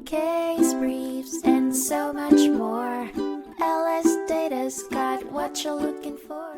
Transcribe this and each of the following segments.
case briefs, and so much more. LSData's got what you're looking for.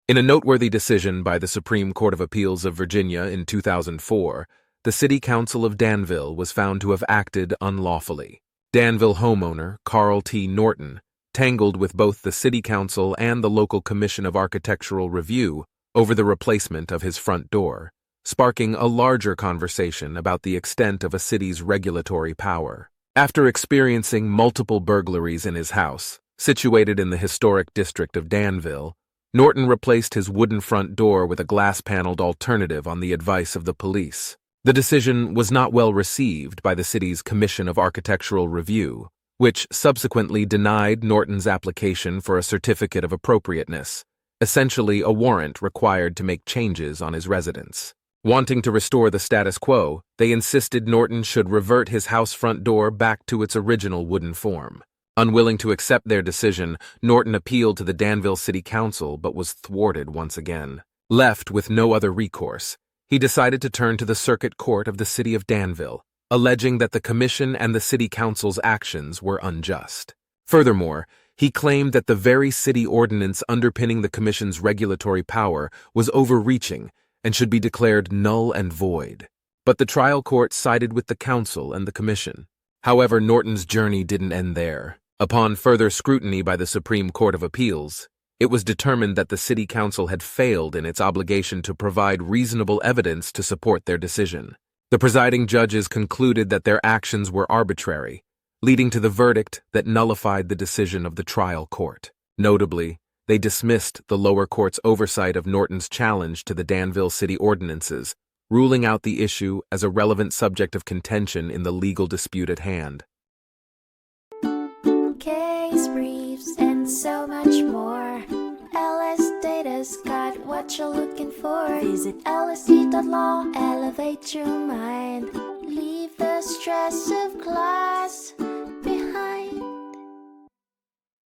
In a noteworthy decision by the Supreme Court of Appeals of Virginia in 2004, the City Council of Danville was found to have acted unlawfully. Danville homeowner Carl T. Norton tangled with both the City Council and the local Commission of Architectural Review over the replacement of his front door, sparking a larger conversation about the extent of a city's regulatory power. After experiencing multiple burglaries in his house, situated in the historic district of Danville, Norton replaced his wooden front door with a glass-paneled alternative on the advice of the police. The decision was not well received by the city's Commission of Architectural Review, which subsequently denied Norton's application for a certificate of appropriateness, essentially a warrant required to make changes on his residence. Wanting to restore the status quo, they insisted Norton should revert his house front door back to its original wooden form. Unwilling to accept their decision, Norton appealed to the Danville City Council but was thwarted once again. Left with no other recourse, he decided to turn to the Circuit Court of the City of Danville, alleging that the Commission and the City Council's actions were unjust. Furthermore, he claimed that the very city ordinance underpinning the Commission's regulatory power was overreaching and should be declared null and void. But the trial court sided with the Council and the Commission. However, Norton's journey didn't end there. Upon further scrutiny by the Supreme Court of Appeals, it was determined that the City Council had failed in its obligation to provide reasonable evidence to support their decision. The presiding judges concluded that their actions were arbitrary, leading to the verdict that nullified the decision of the trial court. Notably, they dismissed the lower court's oversight of Norton's challenge to the Danville city ordinances, ruling out the issue as a relevant subject of contention in the legal dispute at hand. Case briefs, and so much more. LSData's got what you're looking for. Visit lsd.law, elevate your mind. Leave the stress of climb.